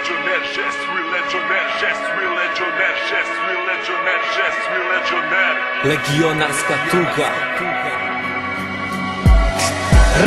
legionnaire, je suis legionnaire, je suis legionnaire, je suis legionnaire, je suis legionnaire. Legionarska tuga.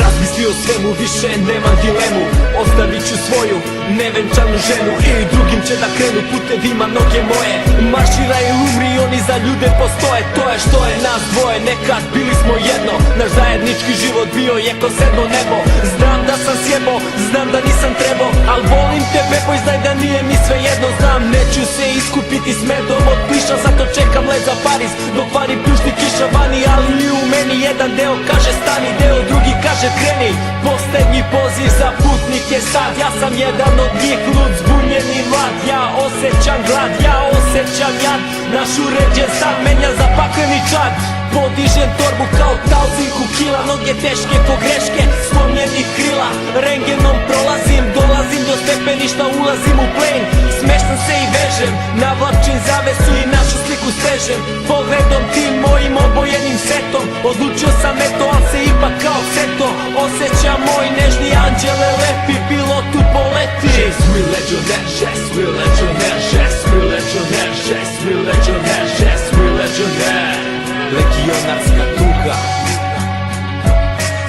Razmisli o svemu, više nemam dilemu. Ostavit ću svoju nevenčanu ženu i drugim će da krenu putevima noge moje. Marširaj ili umri, oni za ljude postoje. To je što je nas dvoje, nekad bili smo jedno. Naš zajednički život bio je ko sedmo nebo. Znam da sam sjebo, znam da nisam trebao, al volim tebe, boj znaj da nije mi sve jedno. Znam, neću se iskupiti s medom od pliša, zato čekam let za Pariz dok vari pljušti kiša vani. Ali i u meni jedan deo kaže stani, deo drugi kaže kreni. Poslednji poziv za putnike sad, ja sam jedan od njih, lud, zbunjen i mlad. Ja osjećam glad, ja osjećam jad. Naš uređen stan menja za pakleni čad. Podižem torbu kao tauzinku kila, noge teške ko greške slomljenih krila. Rengenom prolazim, dolazim do stepeništa, ulazim u plen. Smeštam se i vežem, navlačim zavesu i našu sliku stežem. Pogledom tim mojim obojenim setom, odlučio sam eto, al se ipak kao seto. Osjećam moj nežni anđele lepi, pilotu poleti. Je suis legionnaire, je suis legionnaire, je suis legionnaire, je suis legionnaire, je suis legionnaire. Legionarska tuga.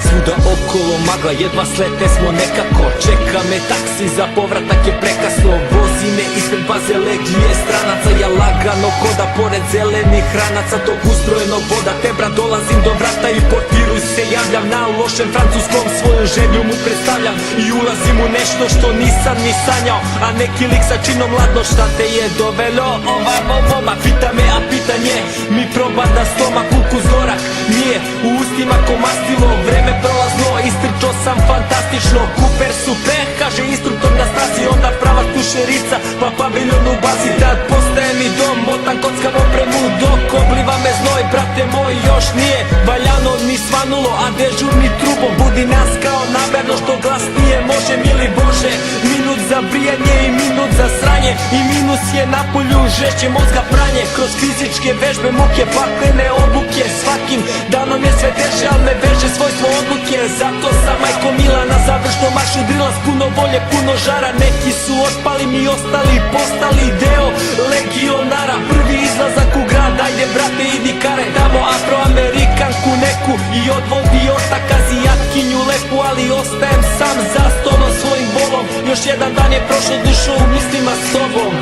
Svuda okolo magla, jedva slete smo nekako. Čeka me taksi, za povratak je prekasno. Vozi me ispred baze legije stranaca. Ja lagano koda pored zelenih hranaca tog ustrojenog voda tebra. Dolazim do vrata i portiru se javljam. Na lošem francuskom svoju želju mu predstavljam. I ulazim u nešto što nisam ni sanjao. A neki lik sa činom ladno, šta te je dovelo ovamo moma? Pita me, a pitanje mi proba da stomak ukus gorak nije u ustima ko mastilo. Vreme prolazno, istrčo sam fantastično. Kuper super, kaže instruktor na stazi. Onda prava tušerica, pa paviljon u bazi. Tad postaje mi dom, motan kockam opremu dok obliva me znoj. Brate moj, još nije valjano ni svanulo, a dežurni trubo budi nas kao namerno. Što glasnije može, mili Bože. Minut za brijanje i minut za sranje. I minus je na polju žešće mozga pranje. Kroz fizičke vežbe, muke, paklene obuke. Svakim danom je sve teže, al me veže svojstvo odluke. Zato sam majko mila na završnom maršu drila s puno volje, puno žara. Neki su otpali, mi ostali, postali deo legionara. Prvi izlazak u grad, ajde brate idi kare tamo afroamerikanku neku i odvodi ortak azijatkinju lepu. Ali ostajem sam za stolom svojim bolom. Još jedan dan je prošao, dušo u mislima s tobom.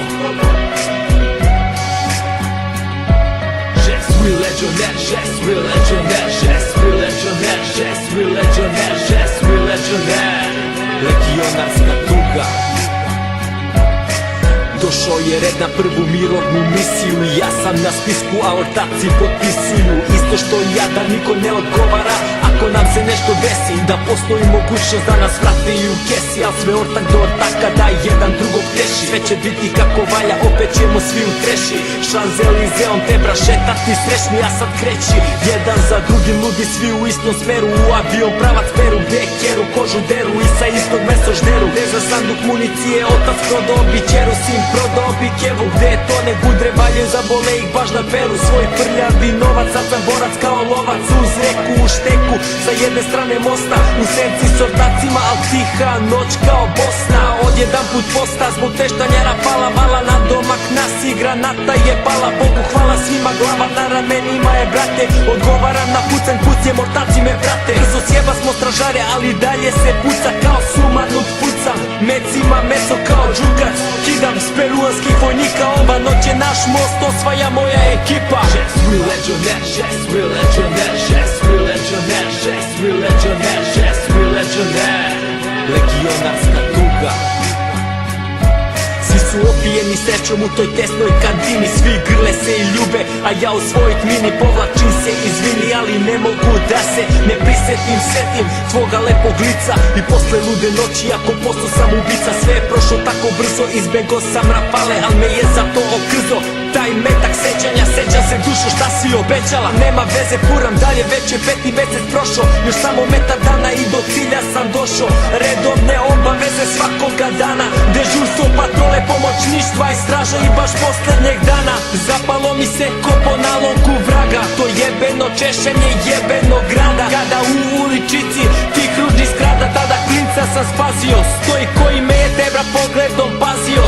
Je suis legionnaire, je suis legionnaire, je suis legionnaire, je suis legionnaire, je suis legionnaire. Legionarska tuga. Došao je red na prvu mirovnu misiju. Ja sam na spisku, a ortaci potpisuju isto što i ja, da niko ne odgovara ako nam se nešto desi. Da postoji mogućnost da nas vrate i u kesi, al sve ortak do ortaka da jedan drugog teši. Sve će biti kako valja, opet ćemo svi u treši. Šanzelizeom tebra šetati srećni, a sad kreći jedan za drugim ludi, svi u istom smeru. U avion pravac peru, bekeru, kožu deru i sa istog meso žderu. Gde za sanduk municije, otac prodao bi ćeru, sin prodao bi kevu. Gde je to ne gudre, valje zabole ih baš na peru. Svoj prljavi novac, sad sam borac kao lovac uz reku u šteku. Sa jedne strane mosta, u senci s ortacima, al tiha noć kao Bosna. Odjedan put posta, zbog teštanjara pala vala na domak nas i granata je pala. Bogu hvala, svima glava na ramenima je brate. Odgovaram na pucanj, pucnjem, ortaci me prate. Brzo sjeba smo stražare, ali dalje se puca kao sumanut pucam. Mecima meso kao džukac, kidam s peruanskih vojnika. Ova noć je naš most, osvaja moja ekipa. Je suis legionnaire, je suis legionnaire, je suis legionnaire, je suis legionnaire, je suis legionnaire. Legionarska tuga. Svi su opijeni srećom u toj tesnoj kantini. Svi grle se i ljube, a ja u svoj tmini povlačim se, izvini, ali ne mogu da se ne prisetim. Setim tvoga lepog lica i posle lude noći, ako posto sam ubica. Sve je prošlo tako brzo, izbego sam rafale, al me je za to okrzo taj metak sećanja. Sećam se dušo šta si obećala, nema veze, furam dalje, već je peti mesec prošao. Još samo metar dana i do cilja sam došao. Redovne obaveze svakoga dana, dežurstvo, patrole, pomoćništva i straža. I baš poslednjeg dana zapalo mi se ko po nalogu vraga. To jebeno češenje jebenog grada. Kada u uličici tih ružnih skrada, tada klinca sam spasio. Stoji koji me je tebra pogledom pazio.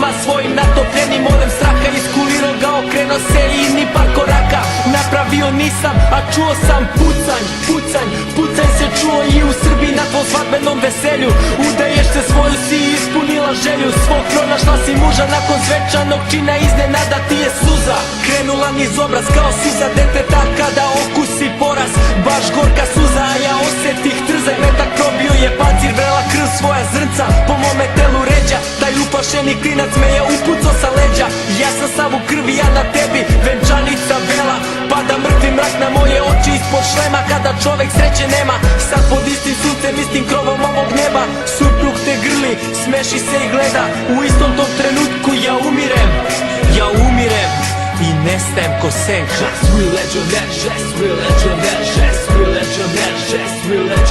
očima svojim natopljenim morem straha. Iskulirao ga, okrenuo se i ni par koraka napravio nisam, a čuo sam pucanj, pucanj, pucanj se čuo i u Srbiji na tvom svadbenom veselju. Udaješ se svoju, si ispunila želju svog, pronašla si muža nakon svečanog čina, iznenada ti je suza krenula niz obraz kao suza deteta kada okusi poraz. Baš gorka suza, a ja osetih trzaj, metak probio je pancir, vrela krv svoja zrnca po mome telu ređa. Taj uplašeni klinac me je upucao sa leđa, ja sam sav u krvi, ja na tebi venčanica bela. Pada mrtvi mrak na moje oči ispod šlema kada čovek sreće nema. Sad pod istim suncem, istim krovom ovog neba suprug te grli, smeši se i gleda. U istom tom trenutku ja umirem i nestajem ko senka. Žest, real legionnaire, žest, real legionnaire, žest, real legionnaire, žest, real legionnaire.